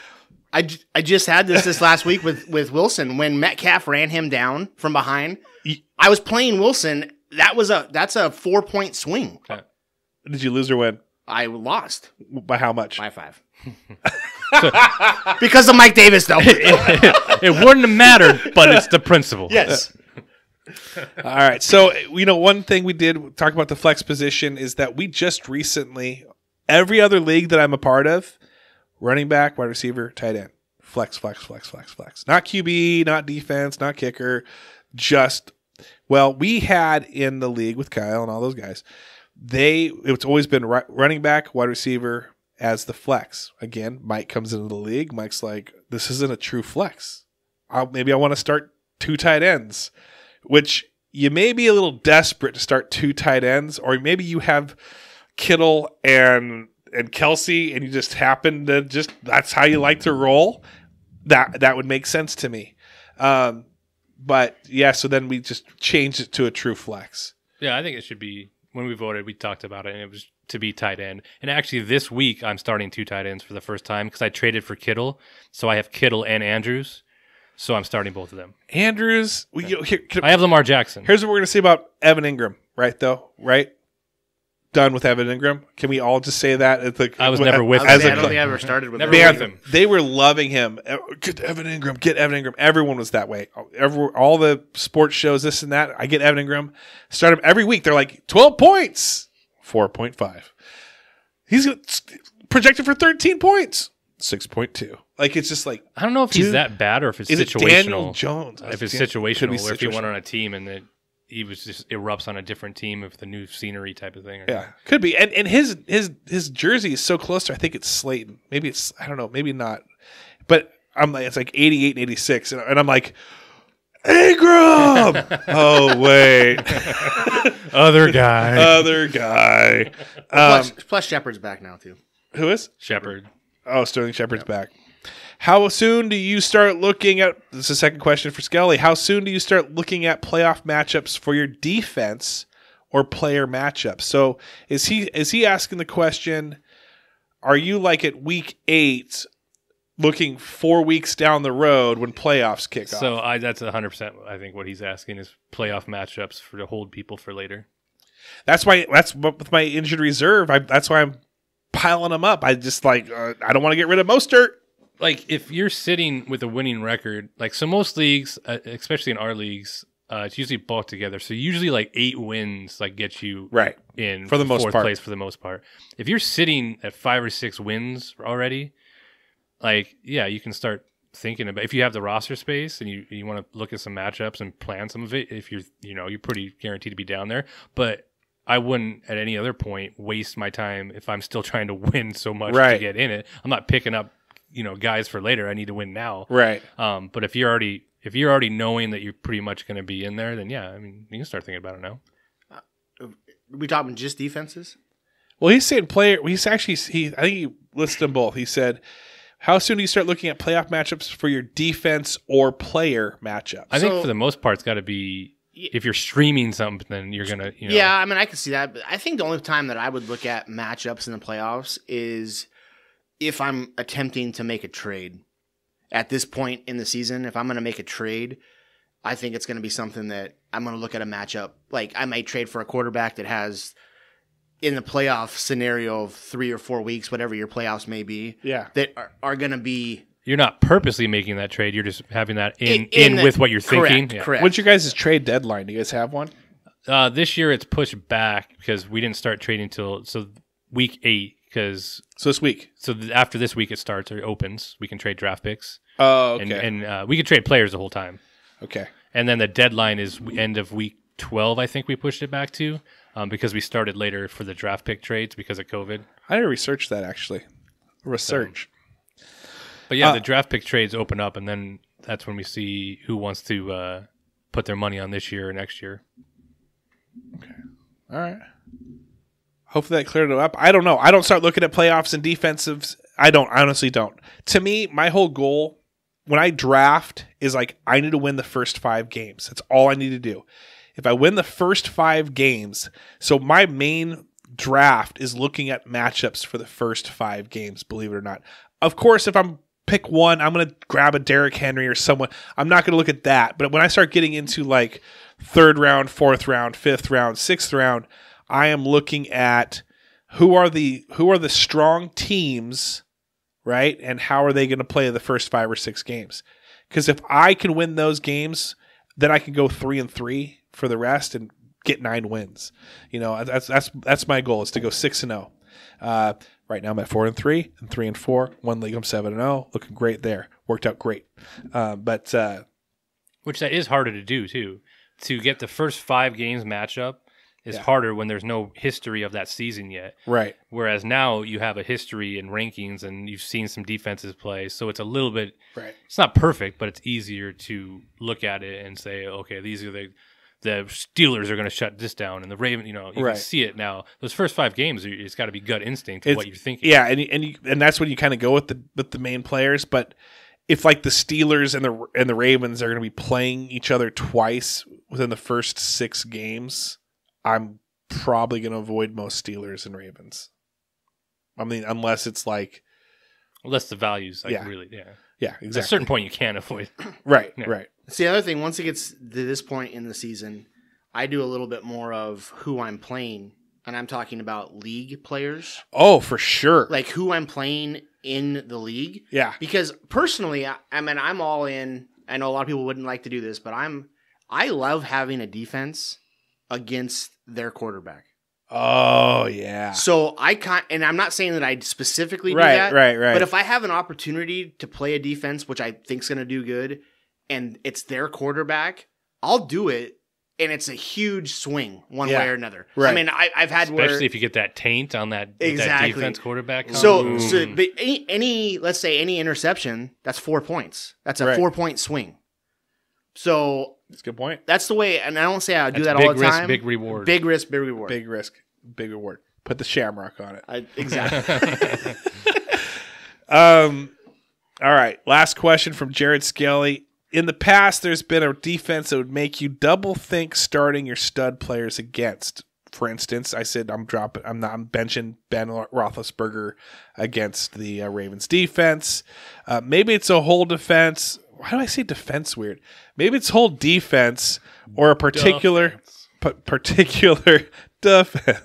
I just had this last week with Wilson when Metcalf ran him down from behind. I was playing Wilson. That's a 4-point swing. Okay. Did you lose or win? I lost. By how much? By 5. Because of Mike Davis, though. It wouldn't have mattered, but it's the principle. Yes. All right. So, one thing we did talk about the flex position is that we just recently, every other league that I'm a part of, running back, wide receiver, tight end, flex. Not QB, not defense, not kicker, we had in the league with Kyle and all those guys, it's always been running back, wide receiver as the flex. Again, Mike comes into the league. Mike's like, this isn't a true flex. Maybe I want to start 2 tight ends, which you may be a little desperate to start 2 tight ends, or maybe you have Kittle and Kelsey and you just happen to that's how you like to roll. That would make sense to me. But yeah, so then we just changed it to a true flex. Yeah, I think it should be. When we voted, we talked about it, and it was to be tight end. And actually, this week, I'm starting 2 tight ends for the first time because I traded for Kittle. So I have Kittle and Andrews. So I'm starting both of them. Andrews. I have Lamar Jackson. Here's what we're going to say about Evan Ingram, right? Done with Evan Ingram. Can we all just say that? I was never with him. I don't think I ever started with him. They were loving him. Get Evan Ingram. Everyone was that way. All the sports shows, this and that. I get Evan Ingram. Start him every week. They're like, 12 points. 4.5. He's projected for 13 points. 6.2. Like, it's just like, I don't know if he's that bad or if it's situational. Daniel Jones. If it's situational, or if he went on a team and he was just erupts on a different team with the new scenery type of thing. Yeah, could be. And his jersey is so close to, I think it's Slayton. Maybe it's, I don't know, maybe not. But I'm like, it's like 88 and 86. And I'm like, Ingram! Oh, wait. Other guy. Plus Shepard's back now, too. Who is? Shepard. Oh, Sterling Shepard's back. How soon do you start looking at? This is a second question for Skelly. How soon do you start looking at playoff matchups for your defense or player matchups? So is he asking the question? Are you like at week 8, looking 4 weeks down the road when playoffs kick off? So that's 100%. I think what he's asking is playoff matchups to hold people for later. That's with my injured reserve. That's why I'm piling them up. I just I don't want to get rid of Mostert. Like if you're sitting with a winning record, like so most leagues, especially in our leagues, it's usually bulked together. So usually like 8 wins get you right in for the most fourth part. Place for the most part. If you're sitting at 5 or 6 wins already, you can start thinking about if you have the roster space and you want to look at some matchups and plan some of it. If you're pretty guaranteed to be down there, but I wouldn't at any other point waste my time if I'm still trying to win so much to get in it. I'm not picking up guys for later. I need to win now. Right. But if you're already knowing that you're pretty much going to be in there, then yeah, I mean, you can start thinking about it now. Are we talking just defenses? Well, he's saying player. I think he listed them both. He said, "How soon do you start looking at playoff matchups for your defense or player matchups?" I think for the most part, it's got to be if you're streaming something, then you're gonna. Yeah, I mean, I can see that. But I think the only time that I would look at matchups in the playoffs is if I'm attempting to make a trade. At this point in the season, if I'm going to make a trade, I think it's going to be something that I'm going to look at a matchup. Like I might trade for a quarterback that has, in the playoff scenario of 3 or 4 weeks, whatever your playoffs may be, that are going to be. You're not purposely making that trade. You're just having that in with what you're thinking. Correct. What's your guys' trade deadline? Do you guys have one? This year it's pushed back because we didn't start trading till week 8. So this week. So after this week it starts or opens. We can trade draft picks. Oh, okay. And we can trade players the whole time. Okay. And then the deadline is end of week 12. I think we pushed it back to because we started later for the draft pick trades because of COVID. I didn't research that actually. But yeah, the draft pick trades open up, and then that's when we see who wants to put their money on this year or next year. Okay. All right. Hopefully that cleared it up. I don't know. I don't start looking at playoffs and defensives. I honestly don't. To me, my whole goal when I draft is I need to win the first 5 games. That's all I need to do. If I win the first 5 games, so my main draft is looking at matchups for the first 5 games, believe it or not. Of course, if I'm pick one, I'm going to grab a Derrick Henry or someone. I'm not going to look at that. But when I start getting into 3rd round, 4th round, 5th round, 6th round, I am looking at who are the strong teams, right? And how are they going to play the first 5 or 6 games? Because if I can win those games, then I can go 3-3 for the rest and get 9 wins. That's my goal is to go 6-0. Right now I'm at 4-3 and 3-4. One league I'm 7-0. Looking great there. Worked out great. Which that is harder to do too. To get the first 5 games matchup is harder when there's no history of that season yet. Right. Whereas now you have a history and rankings and you've seen some defenses play. So it's a little bit, it's not perfect, but it's easier to look at it and say, okay, these are the Steelers are going to shut this down and the Ravens, you can see it now. Those first 5 games, it's got to be gut instinct of what you're thinking. Yeah. And that's when you kind of go with the main players. But if the Steelers and the Ravens are going to be playing each other twice within the first 6 games, I'm probably going to avoid most Steelers and Ravens. I mean, unless it's unless the values, really, yeah, exactly. At a certain point, you can't avoid. Right. See, the other thing, once it gets to this point in the season, I do a little bit more of who I'm playing, and I'm talking about league players. Oh, for sure. Who I'm playing in the league. Yeah. Because personally, I'm all in. I know a lot of people wouldn't like to do this, but I love having a defense against their quarterback. Oh, yeah. So and I'm not saying that I specifically do that. Right. But if I have an opportunity to play a defense, which I think is going to do good, and it's their quarterback, I'll do it. And it's a huge swing one way or another. Right. I mean, I've had especially if you get that taint on that defense quarterback. But let's say any interception, that's 4 points. That's a 4-point swing. So that's a good point. That's the way, and I don't say I do that all the time. Big reward. Big risk, big reward. Big risk, big reward. Put the shamrock on it. Exactly. All right. Last question from Jared Skelly. In the past, there's been a defense that would make you double think starting your stud players against. For instance, I said I'm benching Ben Roethlisberger against the Ravens defense. Maybe it's a whole defense. Why do I say defense weird? Maybe it's whole defense or a particular defense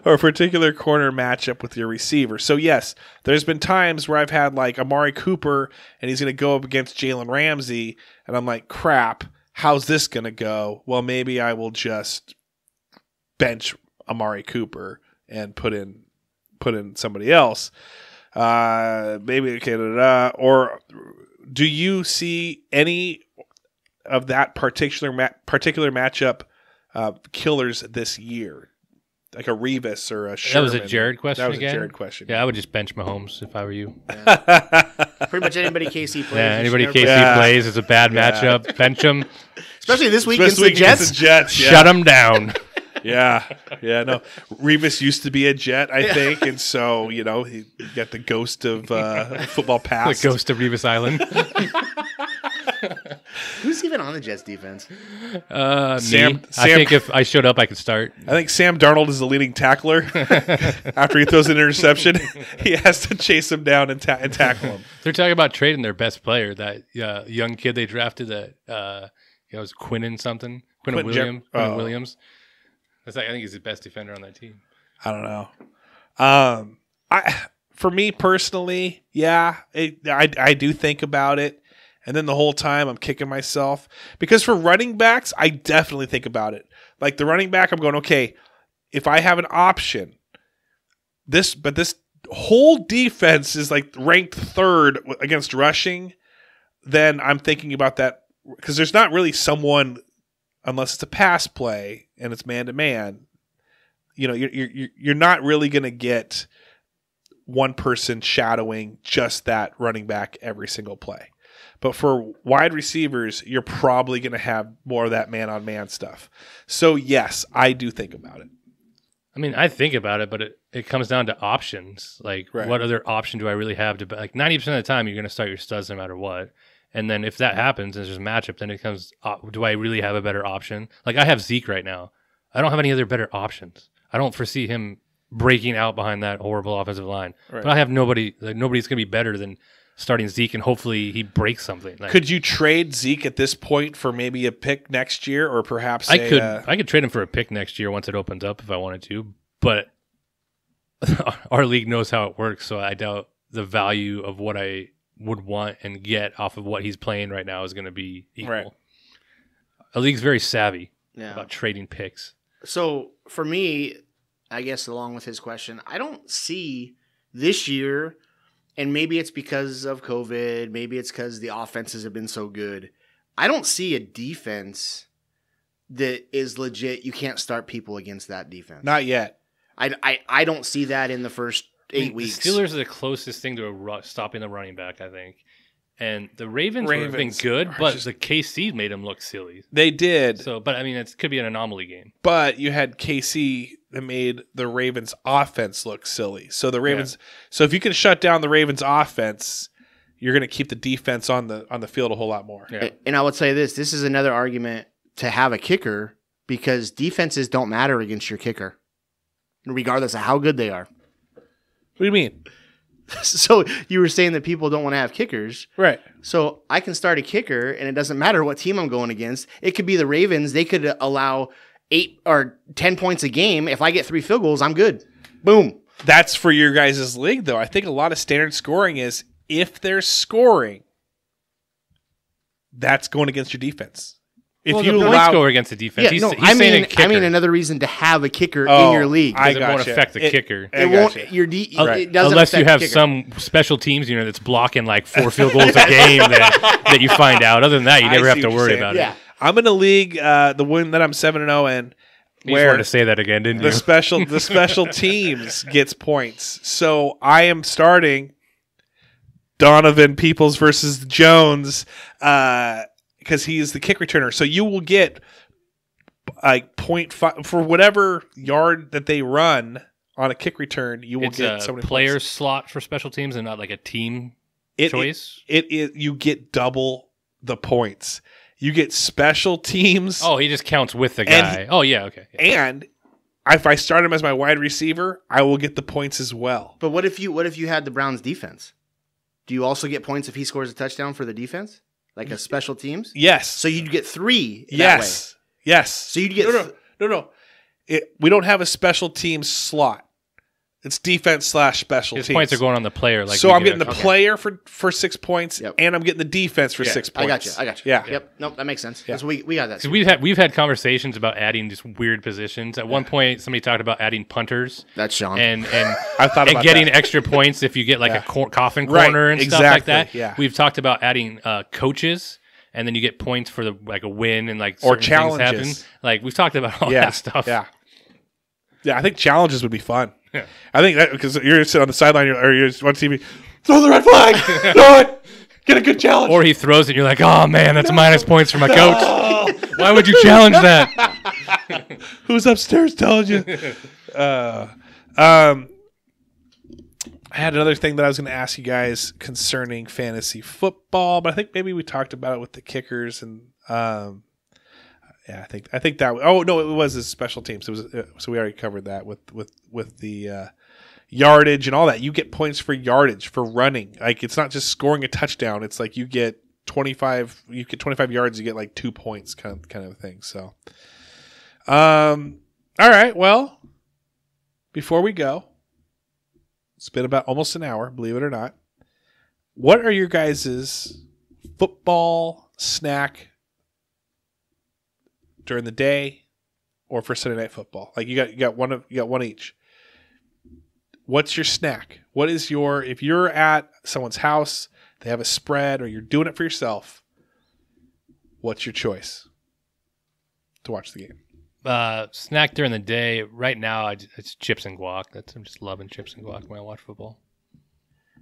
or a particular corner matchup with your receiver. So yes, there's been times where I've had like Amari Cooper and he's going to go up against Jalen Ramsey, and I'm like, crap, how's this going to go? Well, maybe I will just bench Amari Cooper and put in somebody else. Maybe okay, or do you see any of that particular matchup killers this year? Like a Revis or a Sherman. That was a Jared question. That was again? a Jared question. Yeah, I would just bench Mahomes if I were you. Yeah. Pretty much anybody KC plays. Yeah, anybody KC plays is a bad matchup. Bench him. Especially this week against the Jets. Shut them down. Yeah. No. Revis used to be a Jet, I think, and so he got the ghost of football past. The ghost of Revis Island. Who's even on the Jets defense? Sam. I think if I showed up, I could start. I think Sam Darnold is the leading tackler. After he throws an interception, he has to chase him down and tackle him. They're talking about trading their best player, that young kid they drafted that was Quinnen Williams. I think he's the best defender on that team. I don't know. For me personally, yeah, I do think about it. And then the whole time I'm kicking myself. Because for running backs, I definitely think about it. Like the running back, I'm going, okay, if I have an option, this whole defense is like ranked third against rushing, then I'm thinking about that. Because there's not really someone, unless it's a pass play and it's man-to-man, you're not really going to get one person shadowing just that running back every single play. But for wide receivers, you're probably going to have more of that man-on-man stuff. So, yes, I do think about it. I mean, I think about it, but it comes down to options. Like, What other option do I really have to – like, 90% of the time, you're going to start your studs no matter what. And then if that happens and there's a matchup, then it comes, do I really have a better option? Like, I have Zeke right now. I don't have any other better options. I don't foresee him breaking out behind that horrible offensive line. Right. But I have nobody's going to be better than – starting Zeke, and hopefully he breaks something. Like, could you trade Zeke at this point for maybe a pick next year, or perhaps I could trade him for a pick next year once it opens up if I wanted to. But our league knows how it works, so I doubt the value of what I would want and get off of what he's playing right now is going to be equal. Right. A league's very savvy about trading picks. So for me, I guess along with his question, I don't see this year. And maybe it's because of COVID. Maybe it's because the offenses have been so good. I don't see a defense that is legit. You can't start people against that defense. Not yet. I don't see that in the first 8 weeks. The Steelers are the closest thing to stopping the running back, I think. And the Ravens have been good, but the KC made them look silly. They did. So, but I mean, it could be an anomaly game. But you had KC that made the Ravens offense look silly. So the Ravens. Yeah. So if you can shut down the Ravens offense, you're going to keep the defense on the field a whole lot more. Yeah. And I would say this is another argument to have a kicker, because defenses don't matter against your kicker, regardless of how good they are. What do you mean? So you were saying that people don't want to have kickers. Right. So I can start a kicker, and it doesn't matter what team I'm going against. It could be the Ravens. They could allow 8 or 10 points a game. If I get 3 field goals, I'm good. Boom. That's for your guys' league, though. I think a lot of standard scoring is if they're scoring, that's going against your defense. If you allow score against the defense, I mean another reason to have a kicker in your league. Because it won't affect the kicker. It won't. It doesn't unless you have some special teams, that's blocking like 4 field goals a game that you find out. Other than that, you never have to worry about it. I'm in a league, the one that I'm 7-0 in. You just wanted to say that again, didn't you? The special teams gets points. So I am starting Donovan Peoples versus Jones. Because he is the kick returner. So you will get like 0.5 for whatever yard that they run on a kick return, you will get so many player points. slot for special teams and not like a team choice. You get double the points. You get special teams. Oh, he just counts with the guy. Okay. Yeah. And if I start him as my wide receiver, I will get the points as well. But what if you had the Browns defense? Do you also get points if he scores a touchdown for the defense? Like a special teams? Yes. So you'd get 3 Yes. that way. Yes. So you'd get... No. We don't have a special teams slot. It's defense/special teams. His points are going on the player. So I'm getting the player for 6 points, and I'm getting the defense for 6 points. I got you. Yeah. Yep. Nope, that makes sense. Yeah. We got that. So we've had conversations about adding just weird positions. At one point, somebody talked about adding punters. That's Sean. And I thought about getting that. extra points if you get like a coffin corner and stuff like that. Yeah. We've talked about adding coaches. And then you get points for a win and like or challenges. challenges. Like we've talked about all that stuff. Yeah. I think challenges would be fun. Yeah. I think that because you're sitting on the sideline or you're on TV, throw the red flag, throw it, get a good challenge. Or he throws it, and you're like, oh man, that's minus points for my coach. Why would you challenge that? Who's upstairs telling you? I had another thing that I was going to ask you guys concerning fantasy football, but I think maybe we talked about it with the kickers and I think that. Oh no, it was a special teams. It was so we already covered that with the yardage and all that. You get points for yardage for running. Like it's not just scoring a touchdown. It's like you get 25. You get 25 yards. You get like 2 points, kind of thing. So, all right. Well, before we go. It's been about almost an hour, believe it or not. What are your guys' football snack during the day or for Sunday Night Football? Like you got one each. What's your snack? What is your if you're at someone's house, they have a spread, or you're doing it for yourself? What's your choice to watch the game? Snack during the day. Right now, it's chips and guac. I'm just loving chips and guac when I watch football.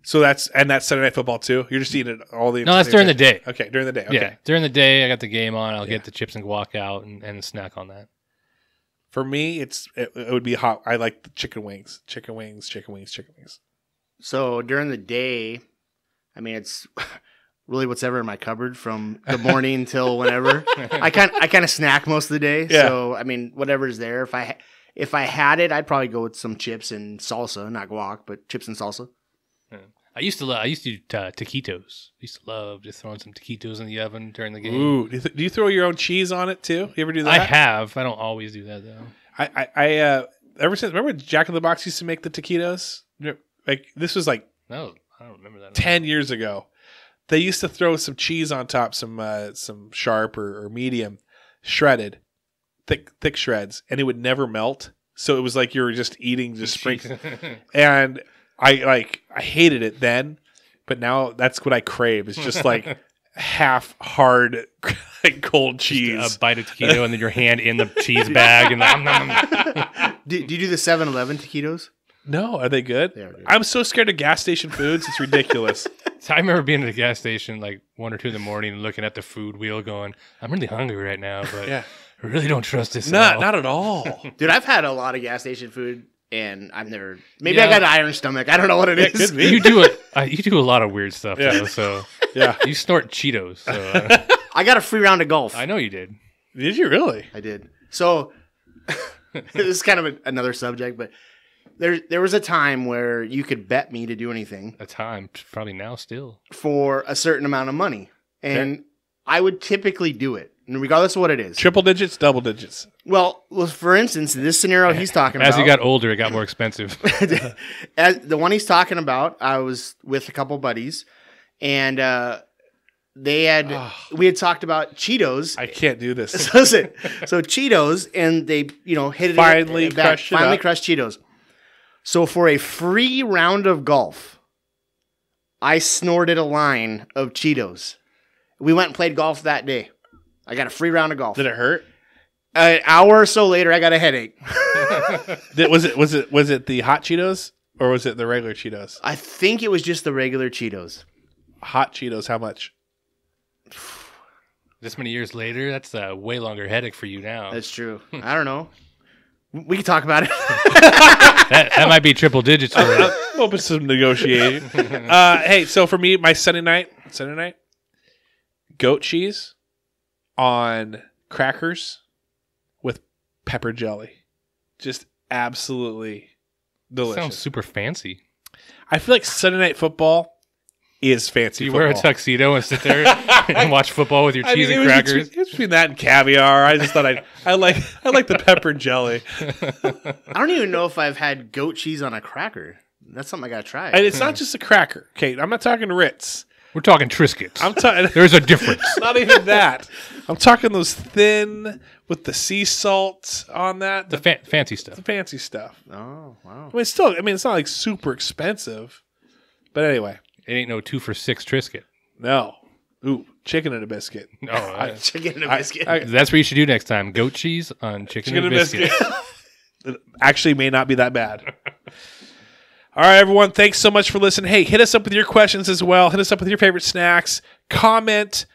So that's Sunday Night Football too. You're just eating it all the. No, that's during the day. Okay, during the day. Okay. Yeah, during the day, I got the game on. I'll get the chips and guac out and snack on that. For me, it would be hot. I like the chicken wings. So during the day, I mean, it's really whatever in my cupboard from the morning till whenever. I kind of snack most of the day. Yeah. So I mean, whatever's there. If I had it, I'd probably go with some chips and salsa, not guac, but chips and salsa. Yeah. I used to do taquitos. I used to love just throwing some taquitos in the oven during the game. Ooh, do you throw your own cheese on it too? You ever do that? I have. I don't always do that though. I ever since remember Jack in the Box used to make the taquitos. Like this was like no, I don't remember that. 10 years ago. They used to throw some cheese on top, some sharp or medium, shredded, thick shreds, and it would never melt. So it was like you were just eating just sprinkles. And I hated it then, but now that's what I crave. It's just like half hard like cold cheese. Just a bite of taquito and then your hand in the cheese bag. And do you do the 7-Eleven taquitos? No, are they good? They are good. I'm so scared of gas station foods. It's ridiculous. So I remember being at a gas station like 1 or 2 in the morning and looking at the food wheel going, I'm really hungry right now, but I really don't trust this at all. Not at all. Dude, I've had a lot of gas station food and I've never, maybe I got an iron stomach. I don't know what it is. Could be. You do a lot of weird stuff though, so you snort Cheetos. So, I got a free round of golf. I know you did. Did you really? I did. So this is kind of another subject, but there was a time where you could bet me to do anything. A time, probably now still. For a certain amount of money. And I would typically do it, regardless of what it is. Triple digits, double digits. Well, for instance, this scenario he's talking about. As he got older, it got more expensive. As the one he's talking about, I was with a couple buddies, and we had talked about Cheetos. I can't do this. So Cheetos, and they hit it finally crushed Cheetos. So for a free round of golf, I snorted a line of Cheetos. We went and played golf that day. I got a free round of golf. Did it hurt? An hour or so later, I got a headache. Was it the hot Cheetos or was it the regular Cheetos? I think it was just the regular Cheetos. Hot Cheetos, how much? This many years later, that's a way longer headache for you now. That's true. I don't know. We can talk about it. that might be triple digits. I'm open to some negotiating. Hey, so for me, my Sunday night, goat cheese on crackers with pepper jelly. Just absolutely delicious. Sounds super fancy. I feel like Sunday Night Football is fancy. You football. wear a tuxedo and sit there and watch football with your cheese and crackers. It was between that and caviar. I just thought I like the pepper jelly. I don't even know if I've had goat cheese on a cracker. That's something I gotta try. And it's not just a cracker, Kate. I'm not talking Ritz. We're talking Triscuits. I'm talking. There's a difference. Not even that. I'm talking those thin with the sea salt on that. The fancy stuff. The fancy stuff. Oh wow. It's not like super expensive. But anyway. It ain't no 2 for $6 Triscuit. No. Ooh, chicken and a biscuit. Oh, chicken and a biscuit. That's what you should do next time. Goat cheese on chicken and biscuit. It actually may not be that bad. All right, everyone. Thanks so much for listening. Hey, hit us up with your questions as well. Hit us up with your favorite snacks. Comment,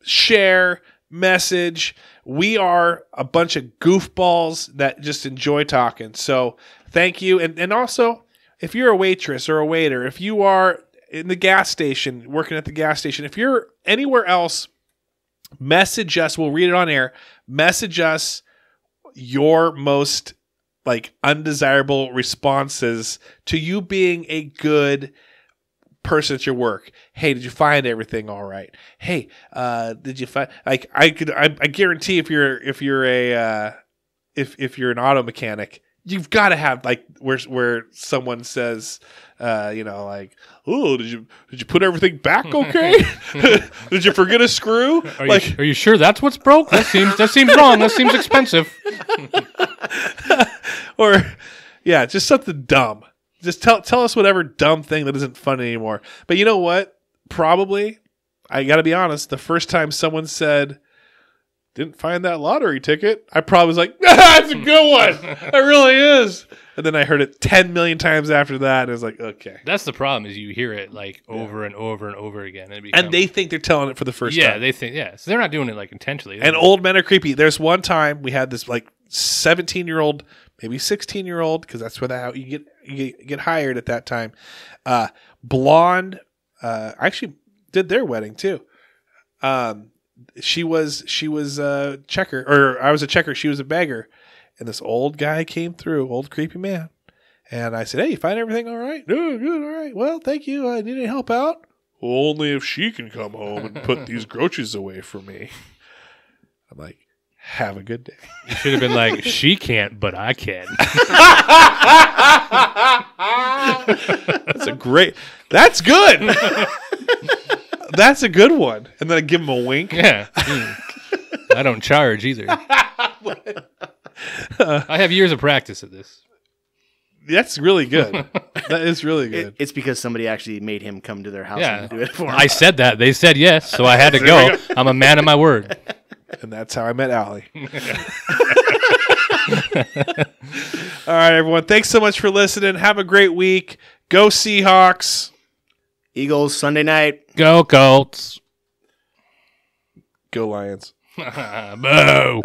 share, message. We are a bunch of goofballs that just enjoy talking. So thank you. And also, if you're a waitress or a waiter, if you are in the gas station, working at the gas station, if you're anywhere else, message us. We'll read it on air. Message us your most undesirable responses to you being a good person at your work. Hey, did you find everything all right? Hey, did you find I guarantee if you're an auto mechanic, you've got to have where someone says, oh, did you put everything back okay? Did you forget a screw? Are you sure that's what's broke? That seems wrong. That seems expensive. Or just something dumb. Just tell us whatever dumb thing that isn't fun anymore. But you know what? Probably, I got to be honest, the first time someone said, didn't find that lottery ticket, I probably was like, that's a good one. It really is. And then I heard it 10 million times after that, and I was like, okay. That's the problem, is you hear it over and over and over again. And they think they're telling it for the first time. Yeah, they think, so they're not doing it intentionally. And old men are creepy. There's one time we had this 17-year-old, maybe 16-year-old, because that's where you get hired at that time. Blonde, actually did their wedding too. She was a checker, or I was a checker. She was a beggar. And this old guy came through, old creepy man. And I said, hey, you find everything all right? No, good, all right. Well, thank you. I need any help out? Only if she can come home and put these groceries away for me. I'm like, have a good day. You should have been like, she can't, but I can. That's good. That's a good one. And then I give him a wink. Yeah. I don't charge either. I have years of practice at this. That's really good. That is really good. It's because somebody actually made him come to their house and do it for him. I said that. They said yes, so I had to go. I'm a man of my word. And that's how I met Allie. All right, everyone. Thanks so much for listening. Have a great week. Go Seahawks. Eagles Sunday night. Go Colts. Go Lions. Boo.